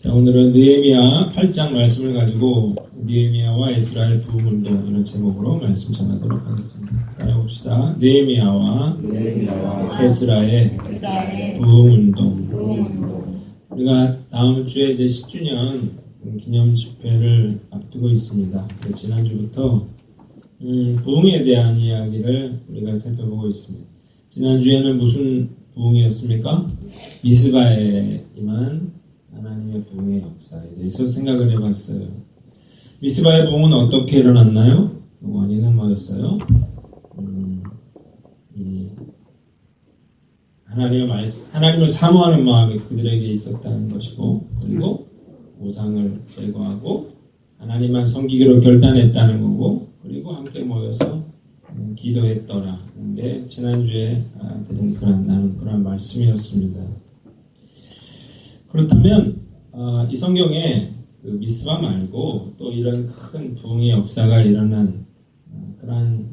자, 오늘은 느헤미야 8장 말씀을 가지고 느헤미야와 에스라의 부흥운동 이런 제목으로 말씀 전하도록 하겠습니다. 따라봅시다. 느헤미야와 에스라의 부흥운동. 우리가 다음 주에 이제 10주년 기념 집회를 앞두고 있습니다. 지난주부터 부흥에 대한 이야기를 우리가 살펴보고 있습니다. 지난주에는 무슨 부흥이었습니까? 미스바에 임한 하나님의 부흥의 역사에 대해서 생각을 해봤어요. 미스바의 부흥은 어떻게 일어났나요? 원인은 뭐였어요? 하나님을 사모하는 마음이 그들에게 있었다는 것이고, 그리고 우상을 제거하고 하나님만 섬기기로 결단했다는 거고, 그리고 함께 모여서 기도했더라는 게 지난주에 드린 그런 말씀이었습니다. 그렇다면 이 성경에 그 미스바 말고 또 이런 큰 부흥의 역사가 일어난 그런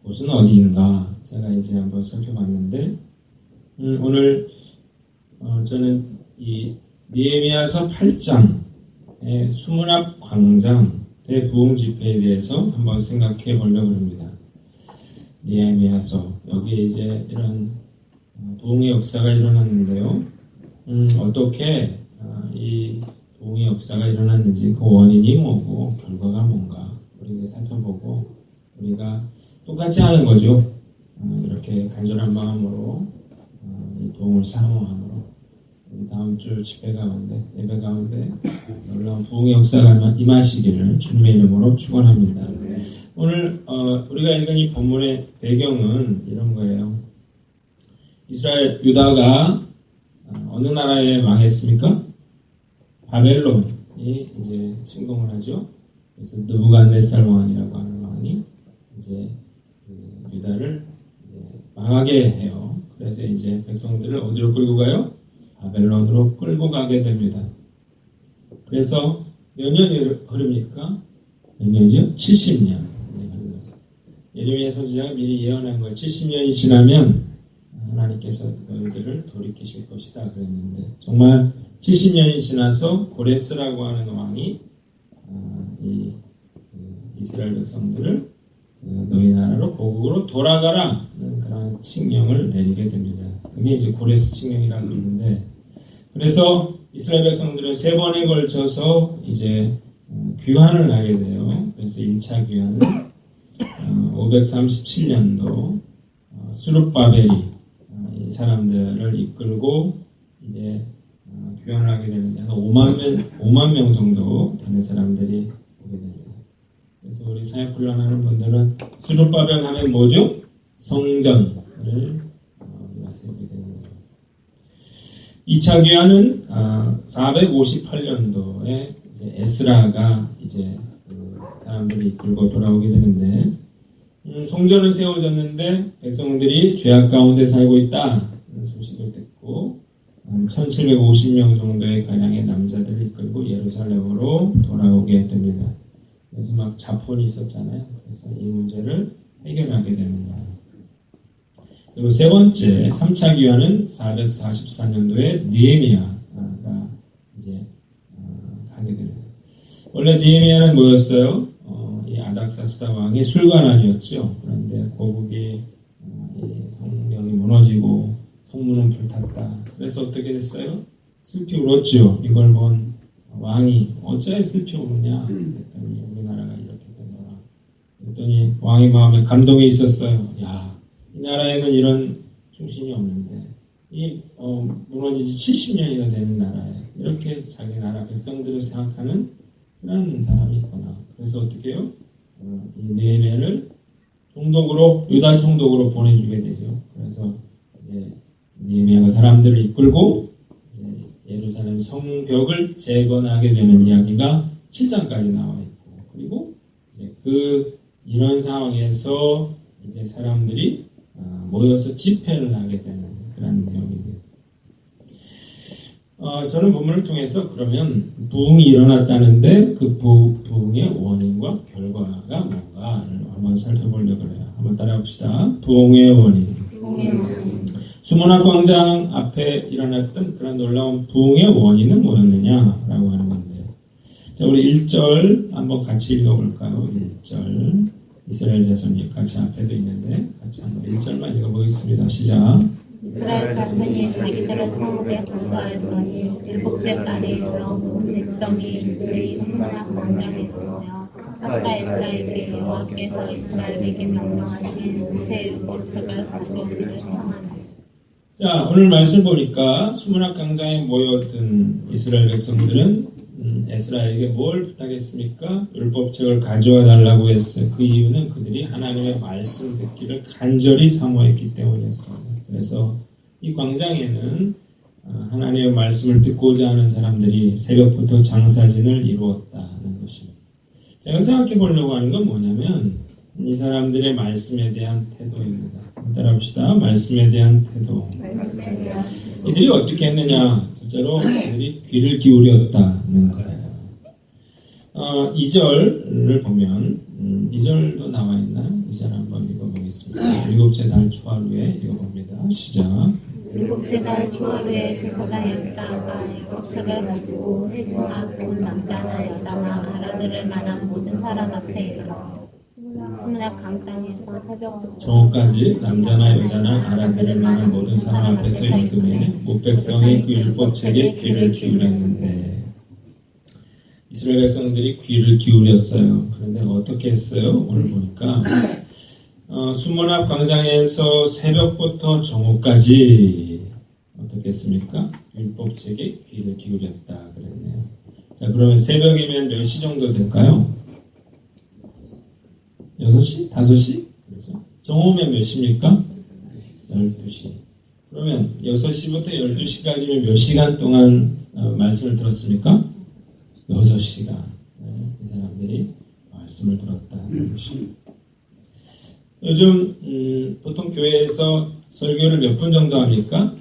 곳은 어디인가 제가 이제 한번 살펴봤는데, 오늘 저는 이 느헤미야서 8장의 수문앞 광장 대부흥 집회에 대해서 한번 생각해 보려고 합니다. 느헤미야서 여기에 이제 이런 부흥의 역사가 일어났는데요. 어떻게 이 부흥의 역사가 일어났는지, 그 원인이 뭐고 결과가 뭔가 우리가 살펴보고, 우리가 똑같이 하는 거죠. 이렇게 간절한 마음으로 이 부흥을 사모함으로 다음 주 집회 가운데, 예배 가운데 놀라운 부흥의 역사가 임하시기를 주님의 이름으로 축원합니다. 오늘 우리가 읽은 이 본문의 배경은 이런 거예요. 이스라엘 유다가 어느 나라에 망했습니까? 바벨론이 이제 침공을 하죠. 그래서 느부갓네살 왕이라고 하는 왕이 이제 유다를 이제 망하게 해요. 그래서 이제 백성들을 어디로 끌고 가요? 바벨론으로 끌고 가게 됩니다. 그래서 몇 년이 흐릅니까? 몇 년이죠? 70년. 예레미야 선지자가 미리 예언한 거예요. 70년이 지나면 하나님께서 너희들을 돌이키실 것이다 그랬는데, 정말 70년이 지나서 고레스라고 하는 왕이 이 이스라엘 백성들을 너희 나라로 고국으로 돌아가라는 그런 칙령을 내리게 됩니다. 그게 이제 고레스 칙령이라고 그러는데, 그래서 이스라엘 백성들은 3번에 걸쳐서 이제 귀환을 하게 돼요. 그래서 1차 귀환은 537년도 수룹바벨이 이 사람들을 이끌고 이제 귀환을 하게 되는데, 한 5만 명 정도 되는 사람들이 오게 됩니다. 그래서 우리 사역 훈련하는 분들은 수룹바벨 하면 뭐죠? 성전을 우리가 세우게 되는 거예요. 2차 귀환은 458년도에 이제 에스라가 이제 그 사람들이 이끌고 돌아오게 되는데, 성전은 세워졌는데 백성들이 죄악 가운데 살고 있다는 소식을 듣고 1750명 정도의 가량의 남자들을 이끌고 예루살렘으로 돌아오게 됩니다. 그래서 막 자폰이 있었잖아요. 그래서 이 문제를 해결하게 되는 거예요. 그리고 세 번째 3차 귀환은 444년도에 느헤미야가 이제 가게 됩니다. 원래 느헤미야는 뭐였어요? 이 아닥사스다 왕의 술관원이었죠. 그런데 고국이 성벽이 무너지고 성문은 불탔다. 그래서 어떻게 됐어요? 슬피 울었죠. 이걸 본 왕이 어째 슬피 우느냐 그랬더니 우리나라가 이렇게 되더라. 그랬더니 왕의 마음에 감동이 있었어요. 야, 이 나라에는 이런 충신이 없는데 이 무너진 지 70년이나 되는 나라에 이렇게 자기 나라 백성들을 생각하는 그런 사람이 있구나. 그래서 어떻게 해요? 이 느헤미야를 총독으로, 유다 총독으로 보내주게 되죠. 그래서 이제 느헤미야가 사람들을 이끌고 이제 예루살렘 성벽을 재건하게 되는 이야기가 7장까지 나와 있고, 그리고 이제 이런 상황에서 이제 사람들이 모여서 집회를 하게 되는 그런 내용입니다. 저는 본문을 통해서 그러면 부흥이 일어났다는데 그 부흥의 원인과 결과가 뭔가를 한번 살펴보려고 해요. 한번 따라합시다. 부흥의 원인. 수문앞 광장 앞에 일어났던 그런 놀라운 부흥의 원인은 뭐였느냐라고 하는 자, 우리 1절 한번 같이 읽어볼까요? 1절. 이스라엘 자손이 같이 앞에도 있는데 같이 한번 1절만 읽어보겠습니다. 시작. 이스라엘 자손이 자기들의 성읍에 거주하였더니 일곱째 달에 이르러 온 백성이 일제히 수문학 광장에서며 각자 이스라엘에게 여호와께서 이스라엘에게 명령하신 새 율법책을 가져오기를 청하니. 자, 오늘 말씀 보니까 수문학 광장에 모였던 이스라엘 백성들은 에스라에게 뭘 부탁했습니까? 율법책을 가져와 달라고 했어요. 그 이유는 그들이 하나님의 말씀 듣기를 간절히 사모했기 때문이었습니다. 그래서 이 광장에는 하나님의 말씀을 듣고자 하는 사람들이 새벽부터 장사진을 이루었다는 것입니다. 제가 생각해 보려고 하는 건 뭐냐면 이 사람들의 말씀에 대한 태도입니다. 따라합시다. 말씀에 대한 태도. 이들이 어떻게 했느냐? 첫째로 이들이 귀를 기울였다는 거예요. 2절을 보면 2절도 나와 있나요? 2절 한번 읽어보겠습니다. 일곱째 달 초하루에 읽어봅니다. 시작. 일곱째 달 초하루에 제사장 여스다가 율법책을 가지고 회중하고 남자나 여자나 알아들을 만한 모든 사람 앞에 이르러 수문학 광장에서 새벽부터 정오까지 남자나 여자나 알아들을 만한 모든 사람 앞에서 읽음에 못 백성이 그 율법책에 귀를 기울였는데 이스라엘 백성들이 귀를 기울였어요. 그런데 어떻게 했어요? 오늘 보니까 수문학 광장에서 새벽부터 정오까지 어떻게 했습니까? 율법책에 귀를 기울였다 그랬네요. 자, 그러면 새벽이면 몇 시 정도 될까요? 6시? 5시? 그렇죠? 정오면 몇 시입니까? 12시. 그러면 6시부터 12시까지면 몇 시간 동안 말씀을 들었습니까? 6시간. 이 사람들이 말씀을 들었다는 것입니다. 요즘 보통 교회에서 설교를 몇 분 정도 합니까?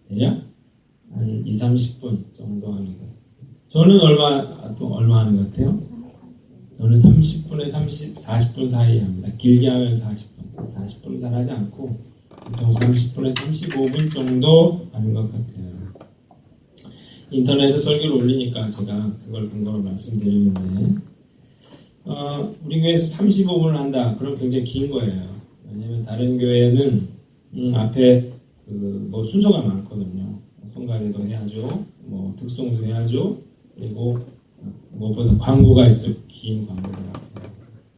대략 한 30분 정도 합니다. 저는 얼마 하는 것 같아요? 저는 30분에 40분 사이 합니다. 길게 하면 40분. 40분은 잘 하지 않고 보통 30분에 35분 정도 하는 것 같아요. 인터넷에 설교를 올리니까 제가 그걸 근거로 말씀드리는데 우리 교회에서 35분을 한다. 그럼 굉장히 긴 거예요. 왜냐면 다른 교회는 앞에 뭐 순서가 많거든요. 성가대도 해야죠. 뭐 특송도 해야죠. 그리고 무엇보다 광고가 있어요. 긴 광고가.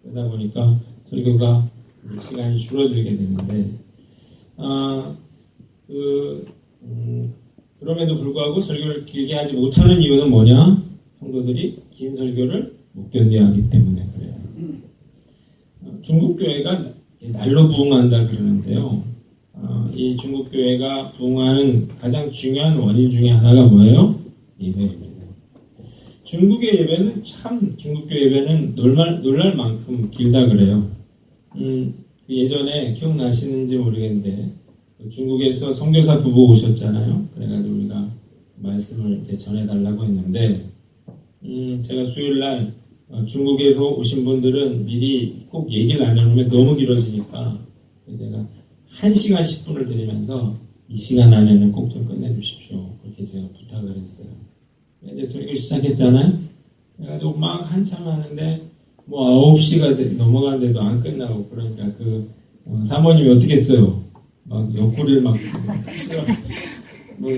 그러다 보니까 설교가 시간이 줄어들게 되는데 그럼에도 불구하고 설교를 길게 하지 못하는 이유는 뭐냐? 성도들이 긴 설교를 못 견뎌야 하기 때문에 그래요. 중국 교회가 날로 부흥한다 그러는데요. 이 중국 교회가 부흥하는 가장 중요한 원인 중에 하나가 뭐예요? 예배입니다. 중국의 예배는 중국 교회 예배는 놀랄 만큼 길다 그래요. 예전에 기억나시는지 모르겠는데 중국에서 선교사 부부 오셨잖아요. 그래가지고 우리가 말씀을 이렇게 전해달라고 했는데 제가 수요일날 중국에서 오신 분들은 미리 꼭 얘기를 안 해놓으면 너무 길어지니까 제가 1시간 10분을 드리면서 이 시간 안에는 꼭 좀 끝내주십시오. 그렇게 제가 부탁을 했어요. 이제 설교 시작했잖아요. 그래가지고 막 한참 하는데 뭐 9시가 넘어가는데도 안 끝나고 그러니까 사모님이 어떻게 했어요? 막 옆구리를 막 쓸어가지고 뭐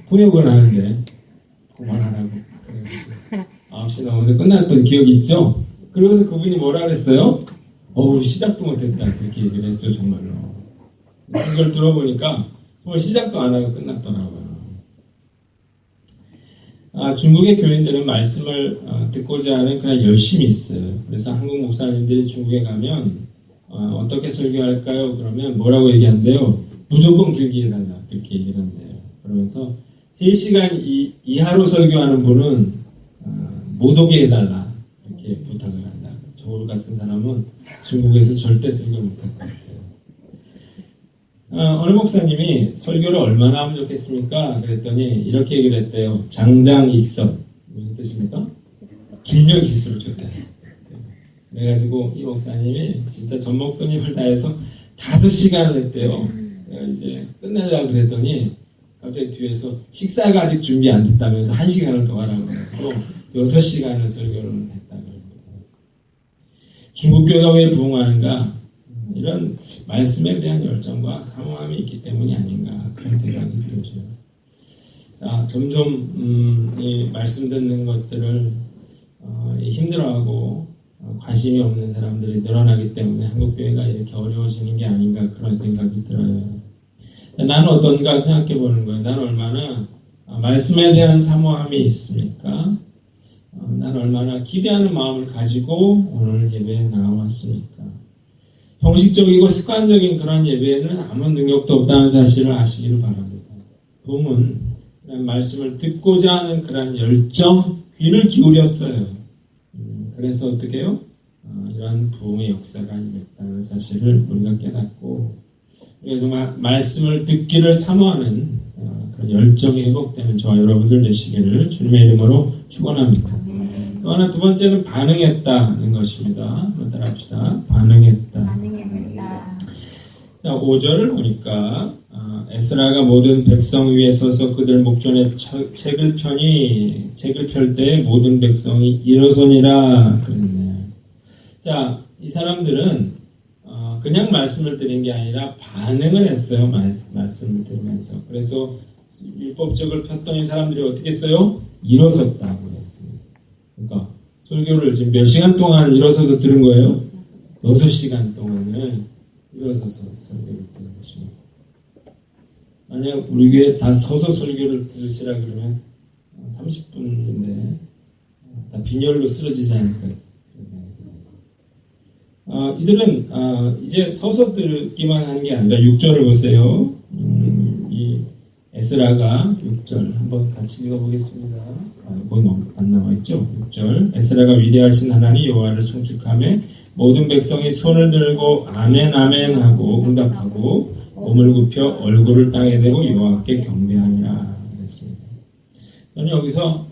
통역을 하는데 그만하라고 그래가지고 9시 넘어서 끝났던 기억이 있죠? 그러고서 그분이 뭐라 그랬어요? 시작도 못했다 그렇게 얘기를 했어요. 정말로 그걸 들어보니까 정말 시작도 안 하고 끝났더라고요. 중국의 교인들은 말씀을 듣고자 하는 그런 열심이 있어요. 그래서 한국 목사님들이 중국에 가면 어떻게 설교할까요? 그러면 뭐라고 얘기한대요? 무조건 길게 해달라 그렇게 얘기를 한대요. 그러면서 3시간 이하로 설교하는 분은 못 오게 해달라 이렇게 부탁을 한다. 저 같은 사람은 중국에서 절대 설교를 못할 것 같아요. 어느 목사님이 설교를 얼마나 하면 좋겠습니까? 그랬더니 이렇게 얘기를 했대요. 장장익선. 무슨 뜻입니까? 길면 길수록 좋다. 그래가지고 이 목사님이 진짜 전목돈 힘을 다해서 5시간을 했대요. 내가 이제 끝내려고 그랬더니 갑자기 뒤에서 식사가 아직 준비 안 됐다면서 1시간을 더 하라고 해가지고 6시간을 설교를 했다고 합니다. 중국 교회가 왜 부흥하는가? 이런 말씀에 대한 열정과 사모함이 있기 때문이 아닌가 그런 생각이 들죠. 자, 점점 이 말씀 듣는 것들을 힘들어하고 관심이 없는 사람들이 늘어나기 때문에 한국교회가 이렇게 어려워지는 게 아닌가 그런 생각이 들어요. 나는 어떤가 생각해 보는 거예요. 나는 얼마나 말씀에 대한 사모함이 있습니까? 나는 얼마나 기대하는 마음을 가지고 오늘 예배에 나왔습니까? 형식적이고 습관적인 그런 예배에는 아무 능력도 없다는 사실을 아시기를 바랍니다. 부흥은 말씀을 듣고자 하는 그런 열정, 귀를 기울였어요. 그래서 어떻게 해요? 이런 부흥의 역사가 임했다는 사실을 우리가 깨닫고 우리가 정말 말씀을 듣기를 사모하는 그런 열정이 회복되는 저와 여러분들 되시기를 주님의 이름으로 축원합니다. 또 하나 두 번째는 반응했다는 것입니다. 한번 따라합시다. 반응했다. 자, 5절을 보니까 에스라가 모든 백성 위에 서서 그들 목전에 책을 펼 때 모든 백성이 일어서니라 그랬네요. 자, 이 사람들은 그냥 말씀을 드린 게 아니라 반응을 했어요. 말씀을 들으면서. 그래서 율법적을 폈더니 사람들이 어떻게 했어요? 일어섰다고 했습니다. 그러니까 설교를 지금 몇 시간 동안 일어서서 들은 거예요? 6시간 동안을 일어서서 설교를 들은 것입니다. 만약 우리 교회 다 서서 설교를 들으시라 그러면 30분인데 다 빈혈로 쓰러지지 않을까. 이들은 이제 서서 듣기만 하는 게 아니라 6절을 보세요. 이 에스라가 6절 한번 같이 읽어보겠습니다. 거기 안 나와있죠? 6절 에스라가 위대하신 하나님 여호와를 송축하며 모든 백성이 손을 들고 아멘 아멘 하고 응답하고 몸을 굽혀 얼굴을 땅에 대고 여호와께 경배하니라 그랬습니다. 저는 여기서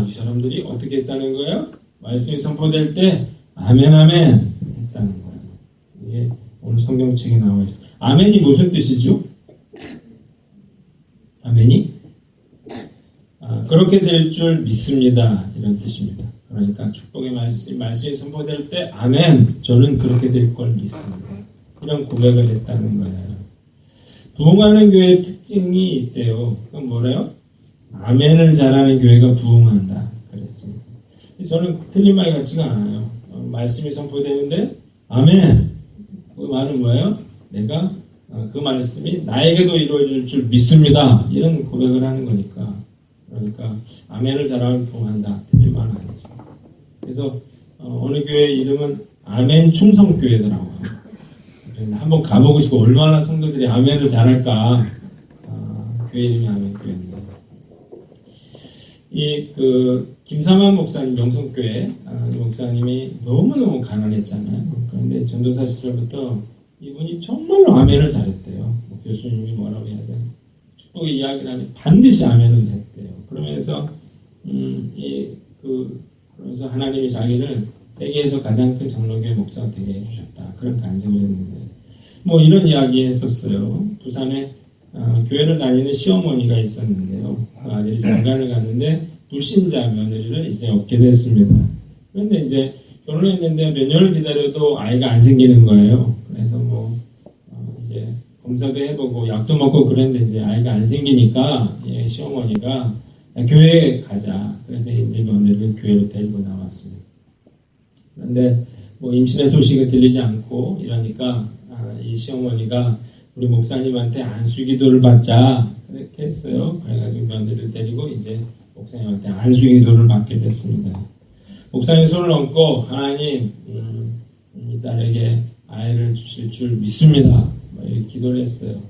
이 사람들이 어떻게 했다는 거예요? 말씀이 선포될 때 아멘 아멘 했다는 거예요. 이게 오늘 성경책에 나와 있어요. 아멘이 무슨 뜻이죠? 아멘이? 그렇게 될 줄 믿습니다. 이런 뜻입니다. 그러니까 축복의 말씀이 선포될 때 아멘, 저는 그렇게 될 걸 믿습니다. 이런 고백을 했다는 거예요. 부흥하는 교회의 특징이 있대요. 그건 뭐래요? 아멘을 잘하는 교회가 부흥한다. 그랬습니다. 저는 틀린 말 같지가 않아요. 말씀이 선포되는데 아멘. 그 말은 뭐예요? 내가 그 말씀이 나에게도 이루어질 줄 믿습니다. 이런 고백을 하는 거니까. 그러니까 아멘을 잘하면 부흥한다. 틀린 말은 아니죠. 그래서 어느 교회 이름은 아멘 충성교회더라고요. 한번 가보고 싶고 얼마나 성도들이 아멘을 잘할까. 교회 이름이 아멘교회입니다. 김사만 목사님 명성교회 목사님이 너무너무 가난했잖아요. 그런데 전도사 시절부터 이분이 정말로 아멘을 잘했대요. 교수님이 뭐라고 해야 돼요? 축복의 이야기를 하면 반드시 아멘을 했대요. 그러면서 그러면서 하나님이 자기를 세계에서 가장 큰 장로교회 목사가 되게 해주셨다. 그런 간증을 했는데 이런 이야기 했었어요. 부산에 교회를 다니는 시어머니가 있었는데요. 그 아들이 장가를 갔는데 불신자 며느리를 이제 얻게 됐습니다. 그런데 이제 결혼했는데 몇 년을 기다려도 아이가 안 생기는 거예요. 그래서 이제 검사도 해보고 약도 먹고 그랬는데 이제 아이가 안 생기니까 시어머니가 교회에 가자. 그래서 이제 며느리를 교회로 데리고 나왔습니다. 그런데 임신의 소식이 들리지 않고 이러니까 이 시어머니가 우리 목사님한테 안수기도를 받자 그렇게 했어요. 그래가지고 며느리를 데리고 이제 목사님한테 안수기도를 받게 됐습니다. 목사님 손을 얹고 하나님 이 딸에게 아이를 주실 줄 믿습니다. 이렇게 기도를 했어요.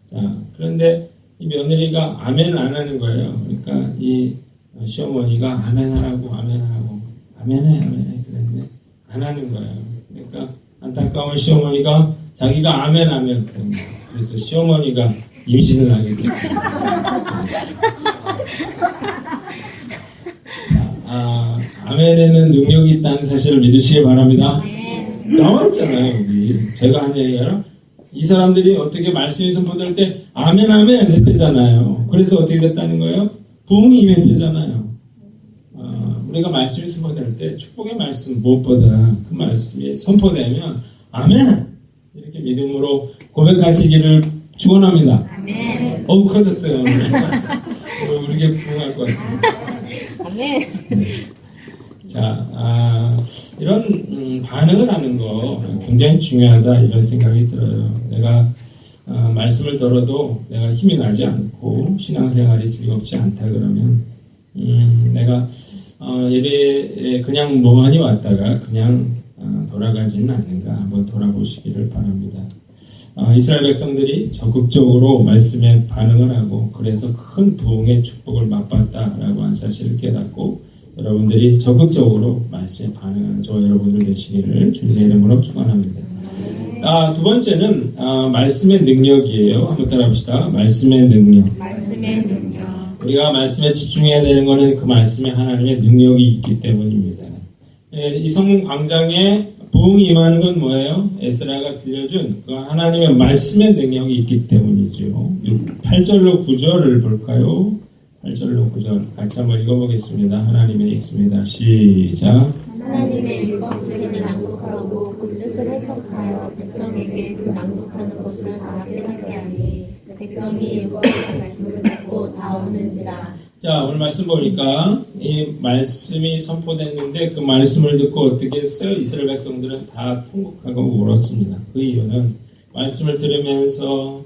자, 그런데 이 며느리가 아멘 안 하는 거예요. 그러니까 이 시어머니가 아멘하라고 아멘해 그랬는데 안 하는 거예요. 그러니까 안타까운 시어머니가 자기가 아멘 그랬는 거예요. 그래서 시어머니가 임신을 하게 됐어요. 아멘에는 능력이 있다는 사실을 믿으시기 바랍니다. 나와 있잖아요. 여기 제가 한 얘기가 이 사람들이 어떻게 말씀이 선포될 때 아멘 아멘 했대잖아요. 그래서 어떻게 됐다는 거예요? 부흥이 임했대잖아요. 우리가 말씀이 선포될 때 축복의 말씀 무엇보다 그 말씀이 선포되면 아멘 이렇게 믿음으로 고백하시기를 축원합니다. 아멘. 어우 커졌어요. 우리게 부흥할 것 같아요. 아멘. 자, 이런 반응을 하는 거 굉장히 중요하다 이런 생각이 들어요. 내가 말씀을 들어도 내가 힘이 나지 않고 신앙생활이 즐겁지 않다 그러면 내가 예배에 그냥 멍하니 왔다가 그냥 돌아가지는 않는가 한번 돌아보시기를 바랍니다. 이스라엘 백성들이 적극적으로 말씀에 반응을 하고 그래서 큰 부흥의 축복을 맛봤다라고 하는 사실을 깨닫고 여러분들이 적극적으로 말씀에 반응하는 저와 여러분들 되시기를 주님의 이름으로 축원합니다. 두 번째는 말씀의 능력이에요. 한번 따라합시다. 말씀의 능력. 말씀의 능력. 우리가 말씀에 집중해야 되는 것은 그 말씀에 하나님의 능력이 있기 때문입니다. 이 성문 광장에 부흥이 임하는 건 뭐예요? 에스라가 들려준 그 하나님의 말씀의 능력이 있기 때문이죠. 8절로 9절을 볼까요? 8절로 9절 같이 한번 읽어보겠습니다. 하나님의 읽습니다. 시작. 하나님의 율법책을 낭독하고 그 뜻을 해석하여 백성에게 그 낭독하는 것을 다 깨닫게 하니 백성이 율법의 말씀을 듣고 다 오는지라. 자, 오늘 말씀 보니까 이 말씀이 선포됐는데 그 말씀을 듣고 어떻게 했어요? 이스라엘 백성들은 다 통곡하고 울었습니다. 그 이유는 말씀을 들으면서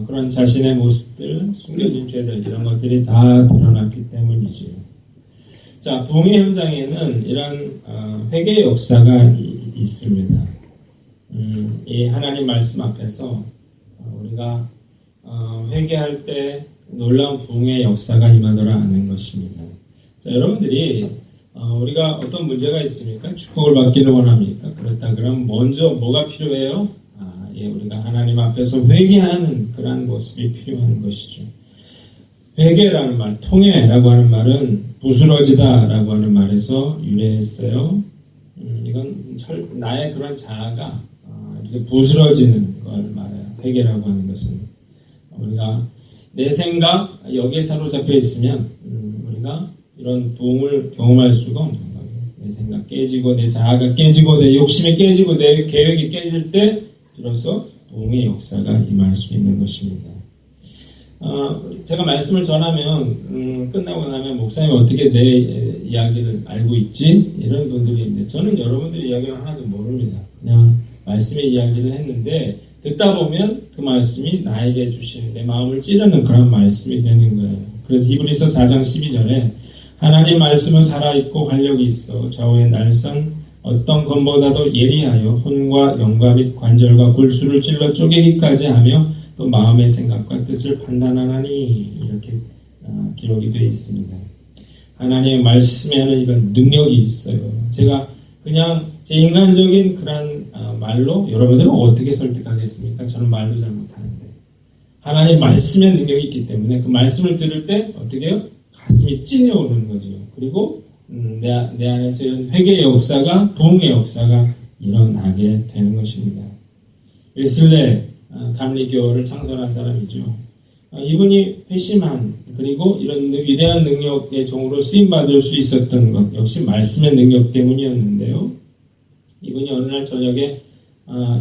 그런 자신의 모습들, 숨겨진 죄들 이런 것들이 다 드러났기 때문이지요. 자, 부흥의 현장에는 이런 회개의 역사가 있습니다. 이 하나님 말씀 앞에서 우리가 회개할 때 놀라운 부흥의 역사가 임하더라 하는 것입니다. 자, 여러분들이 우리가 어떤 문제가 있습니까? 축복을 받기를 원합니까? 그렇다 그러면 먼저 뭐가 필요해요? 우리가 하나님 앞에서 회개하는 그러한 모습이 필요한 것이죠. 회개라는 말, 통회라고 하는 말은 부스러지다라고 하는 말에서 유래했어요. 이건 나의 그런 자아가 이렇게 부스러지는 걸 말해요. 회개라고 하는 것은 우리가 내 생각 여기에 사로잡혀 있으면 우리가 이런 부흥을 경험할 수가 없는 거예요. 내 생각 깨지고 내 자아가 깨지고 내 욕심이 깨지고 내 계획이 깨질 때 비로소 부흥의 역사가 임할 수 있는 것입니다. 제가 말씀을 전하면 끝나고 나면 목사님 어떻게 내 이야기를 알고 있지? 이런 분들이 있는데 저는 여러분들의 이야기를 하나도 모릅니다. 그냥 말씀의 이야기를 했는데 듣다 보면 그 말씀이 나에게 주시는 내 마음을 찌르는 그런 말씀이 되는 거예요. 그래서 히브리서 4장 12절에 하나님 말씀은 살아있고 활력이 있어 좌우의 날선 어떤 검보다도 예리하여 혼과 영과 및 관절과 골수를 찔러 쪼개기까지 하며 또 마음의 생각과 뜻을 판단하나니 이렇게 기록이 되어 있습니다. 하나님의 말씀에는 이런 능력이 있어요. 제가 그냥 제 인간적인 그런 말로 여러분들은 어떻게 설득하겠습니까? 저는 말도 잘 못하는데 하나님 말씀의 능력이 있기 때문에 그 말씀을 들을 때 어떻게 해요? 가슴이 찐해오는 거죠. 그리고 내 안에서 이런 회개의 역사가 부흥의 역사가 일어나게 되는 것입니다. 웨슬레 감리교를 창설한 사람이죠. 이분이 회심한 그리고 이런 위대한 능력의 종으로 쓰임받을 수 있었던 것 역시 말씀의 능력 때문이었는데요. 이분이 어느 날 저녁에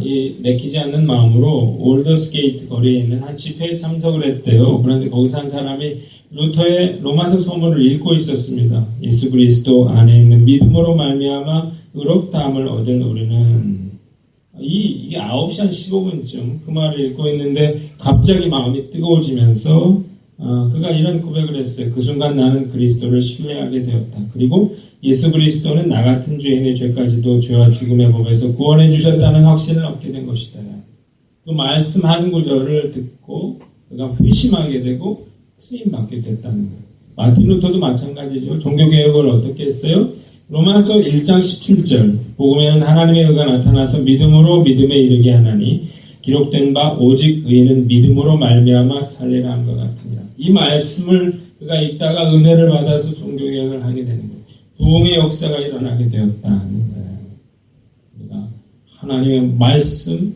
이 내키지 않는 마음으로 올더스게이트 거리에 있는 한 집회에 참석을 했대요. 그런데 거기서 한 사람이 루터의 로마서 서문을 읽고 있었습니다. 예수 그리스도 안에 있는 믿음으로 말미암아 의롭다함을 얻은 우리는 이게 9시 한 15분쯤 그 말을 읽고 있는데 갑자기 마음이 뜨거워지면서 그가 이런 고백을 했어요. 그 순간 나는 그리스도를 신뢰하게 되었다. 그리고 예수 그리스도는 나 같은 죄인의 죄까지도 죄와 죽음의 법에서 구원해 주셨다는 확신을 얻게 된 것이다. 그 말씀 한 구절을 듣고 그가 회심하게 되고 쓰임받게 됐다는 거예요. 마틴 루터도 마찬가지죠. 종교개혁을 어떻게 했어요? 로마서 1장 17절 복음에는 하나님의 의가 나타나서 믿음으로 믿음에 이르게 하나니 기록된 바 오직 의인은 믿음으로 말미암아 살리라 한 것 같으니라. 이 말씀을 그가 읽다가 은혜를 받아서 종교개혁을 하게 되는 거예요. 부흥의 역사가 일어나게 되었다는 거예요. 우리가 하나님의 말씀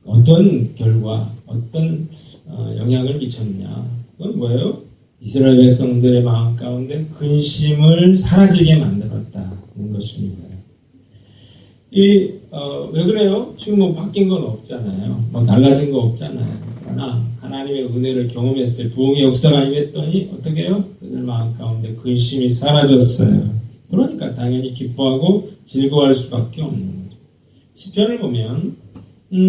어떤 결과, 어떤 영향을 미쳤냐? 그건 뭐예요? 이스라엘 백성들의 마음 가운데 근심을 사라지게 만들었다는 것입니다. 왜 그래요? 지금 뭐 바뀐 건 없잖아요. 뭐 달라진 거 없잖아요. 그러나 하나님의 은혜를 경험했어요. 부흥의 역사가 임했더니 어떻게 해요? 그들 마음 가운데 근심이 사라졌어요. 그러니까 당연히 기뻐하고 즐거워할 수밖에 없는 거죠. 시편을 보면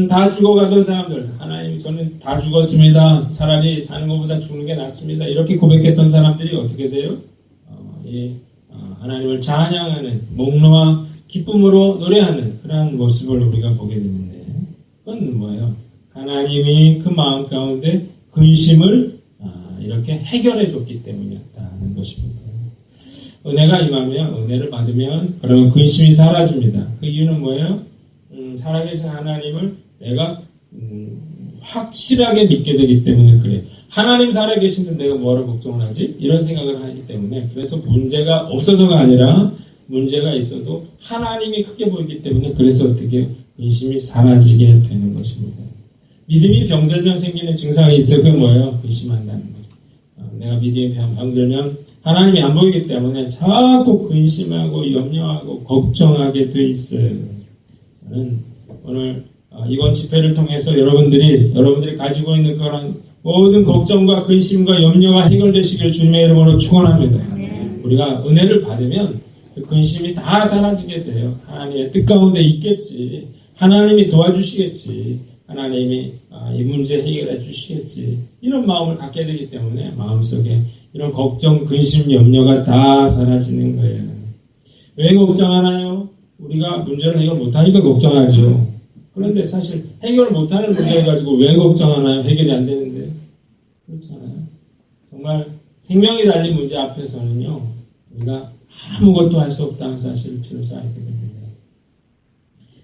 다 죽어가던 사람들, 하나님 저는 다 죽었습니다. 차라리 사는 것보다 죽는 게 낫습니다. 이렇게 고백했던 사람들이 어떻게 돼요? 하나님을 찬양하는 목놓아 기쁨으로 노래하는 그러한 모습을 우리가 보게 되는데, 그건 뭐예요? 하나님이 그 마음 가운데 근심을 이렇게 해결해 줬기 때문이었다는 것입니다. 은혜가 임하면, 은혜를 받으면 그러면 근심이 사라집니다. 그 이유는 뭐예요? 살아계신 하나님을 내가 확실하게 믿게 되기 때문에 그래요. 하나님 살아계신데 내가 뭐하러 걱정을 하지? 이런 생각을 하기 때문에, 그래서 문제가 없어서가 아니라 문제가 있어도 하나님이 크게 보이기 때문에, 그래서 어떻게 근심이 사라지게 되는 것입니다. 믿음이 병들면 생기는 증상이 있어. 그게 뭐예요? 근심한다는 거죠. 내가 믿음이 병들면 하나님이 안 보이기 때문에 자꾸 근심하고 염려하고 걱정하게 돼 있어요. 저는 오늘 이번 집회를 통해서 여러분들이 가지고 있는 그런 모든 걱정과 근심과 염려가 해결되시길 주님의 이름으로 축원합니다. 우리가 은혜를 받으면 그 근심이 다 사라지게 돼요. 하나님의 뜻 가운데 있겠지. 하나님이 도와주시겠지. 하나님이 이 문제 해결해 주시겠지. 이런 마음을 갖게 되기 때문에 마음속에 이런 걱정, 근심, 염려가 다 사라지는 거예요. 왜 걱정하나요? 우리가 문제를 해결 못하니까 걱정하죠. 그런데 사실 해결 못하는 문제를 가지고 왜 걱정하나요? 해결이 안 되는데. 그렇잖아요. 정말 생명이 달린 문제 앞에서는요, 우리가 아무것도 할 수 없다는 사실을 비로소 알게 됩니다.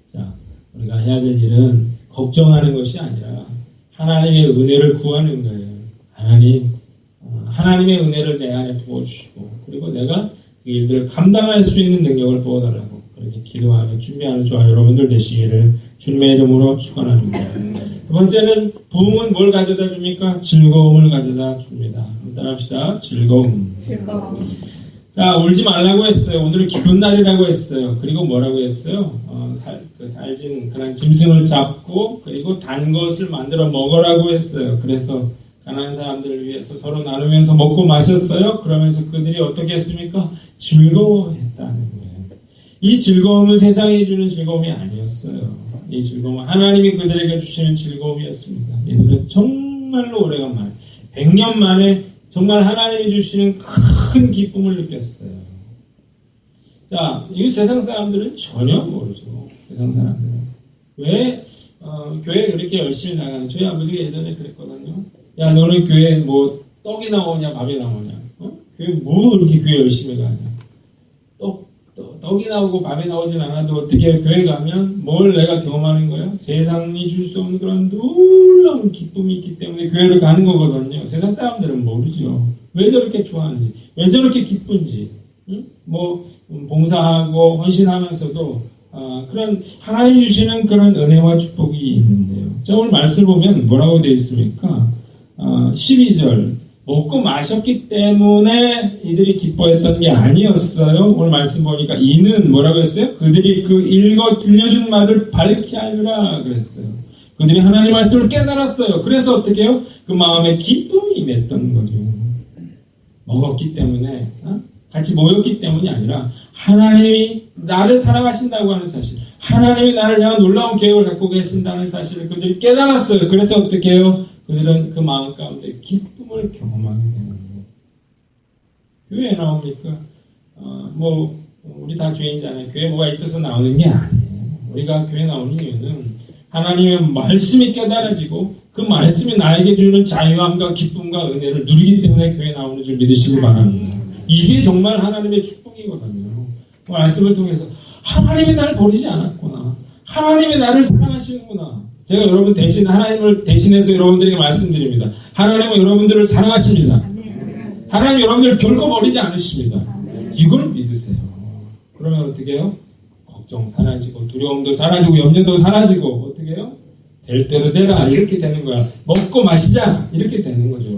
자, 우리가 해야 될 일은 걱정하는 것이 아니라 하나님의 은혜를 구하는 거예요. 하나님의 은혜를 내 안에 부어주시고, 그리고 내가 그 일들을 감당할 수 있는 능력을 부어달라고 그렇게 기도하며 준비하는 저와 여러분들 되시기를 주님의 이름으로 축원합니다. 두 번째는 부흥은 뭘 가져다 줍니까? 즐거움을 가져다 줍니다. 따라합시다. 즐거움. 자, 울지 말라고 했어요. 오늘은 기쁜 날이라고 했어요. 그리고 뭐라고 했어요? 살진 그런 짐승을 잡고 그리고 단 것을 만들어 먹으라고 했어요. 그래서 가난한 사람들을 위해서 서로 나누면서 먹고 마셨어요. 그러면서 그들이 어떻게 했습니까? 즐거워했다는 거예요. 이 즐거움은 세상이 주는 즐거움이 아니었어요. 이 즐거움은 하나님이 그들에게 주시는 즐거움이었습니다. 이들은 정말로 오래간만에 100년 만에 정말 하나님이 주시는 큰 기쁨을 느꼈어요. 자, 이 세상 사람들은 전혀 모르죠. 세상 사람들은. 왜 교회 그렇게 열심히 나가는? 저희 아버지가 예전에 그랬거든요. 야, 너는 교회 뭐 떡이 나오냐 밥이 나오냐? 교회 뭐 그렇게 교회 열심히 가냐? 떡이 나오고 밥이 나오진 않아도 어떻게 교회 가면 뭘 내가 경험하는 거예요? 세상이 줄 수 없는 그런 놀라운 기쁨이 있기 때문에 교회를 가는 거거든요. 세상 사람들은 모르죠. 왜 저렇게 좋아하는지, 왜 저렇게 기쁜지. 봉사하고 헌신하면서도 그런 하나님 주시는 그런 은혜와 축복이 있는데요. 자, 오늘 말씀을 보면 뭐라고 되어 있습니까? 12절 먹고 마셨기 때문에 이들이 기뻐했던 게 아니었어요. 오늘 말씀 보니까 이는 뭐라고 했어요? 그들이 그 읽어 들려준 말을 밝히 알라 그랬어요. 그들이 하나님 말씀을 깨달았어요. 그래서 어떻게 해요? 그 마음에 기쁨이 임했던 거죠. 먹었기 때문에, 같이 모였기 때문이 아니라 하나님이 나를 사랑하신다고 하는 사실, 하나님이 나를 향한 놀라운 계획을 갖고 계신다는 사실을 그들이 깨달았어요. 그래서 어떻게 해요? 그들은 그 마음 가운데 기쁨을 경험하게 되는 거예요. 교회에 나옵니까? 우리 다 죄인이잖아요. 교회 뭐가 있어서 나오는 게 아니에요. 우리가 교회 나오는 이유는 하나님의 말씀이 깨달아지고 그 말씀이 나에게 주는 자유함과 기쁨과 은혜를 누리기 때문에 교회에 나오는 줄 믿으시기 바랍니다. 이게 정말 하나님의 축복이거든요. 그 말씀을 통해서 하나님이 나를 버리지 않았구나. 하나님이 나를 사랑하시는구나. 제가 여러분 대신 하나님을 대신해서 여러분들에게 말씀드립니다. 하나님은 여러분들을 사랑하십니다. 하나님 여러분들을 결코 버리지 않으십니다. 이걸 믿으세요. 그러면 어떻게 해요? 걱정 사라지고 두려움도 사라지고 염려도 사라지고 어떻게 해요? 될 대로 되라 이렇게 되는 거야. 먹고 마시자 이렇게 되는 거죠.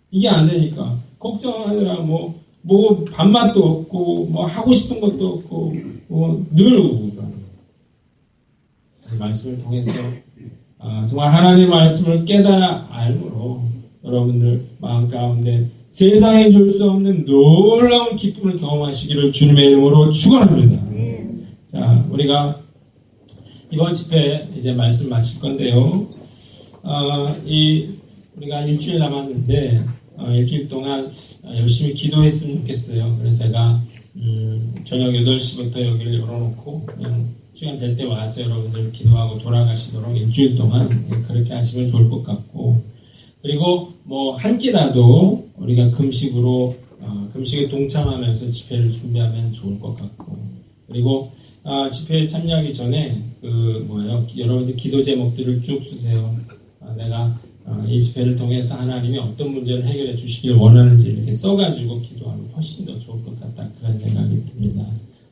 이게 안 되니까 걱정하느라 뭐 밥맛도 없고 뭐 하고 싶은 것도 없고 늘 우울한 말씀을 통해서 정말 하나님의 말씀을 깨달아 알므로 여러분들 마음 가운데 세상에 줄 수 없는 놀라운 기쁨을 경험하시기를 주님의 이름으로 축원합니다. 자, 우리가 이번 집회 이제 말씀 마칠 건데요. 우리가 일주일 남았는데 일주일 동안 열심히 기도했으면 좋겠어요. 그래서 제가 저녁 8시부터 여기를 열어놓고 그냥 시간 될 때 와서 여러분들 기도하고 돌아가시도록 일주일 동안 그렇게 하시면 좋을 것 같고, 그리고 뭐 한 끼라도 우리가 금식에 동참하면서 집회를 준비하면 좋을 것 같고, 그리고 집회에 참여하기 전에 여러분들 기도 제목들을 쭉 쓰세요. 내가 이 집회를 통해서 하나님이 어떤 문제를 해결해 주시길 원하는지 이렇게 써가지고 기도하면 훨씬 더 좋을 것 같다, 그런 생각이 듭니다.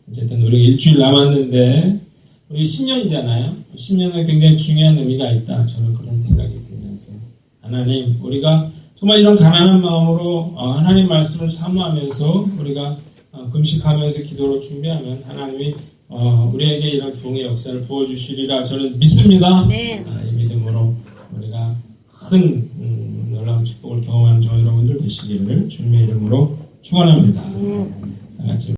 어쨌든 우리가 일주일 남았는데 우리 10년이잖아요. 10년은 굉장히 중요한 의미가 있다, 저는 그런 생각이 들면서 하나님, 우리가 정말 이런 가난한 마음으로 하나님 말씀을 사모하면서 우리가 금식하면서 기도로 준비하면 하나님이 우리에게 이런 부흥의 역사를 부어주시리라 저는 믿습니다. 네. 이 믿음으로 우리가 큰 놀라운 축복을 경험하는 저 여러분들 되시기를 주님의 이름으로 축원합니다. 자, 같이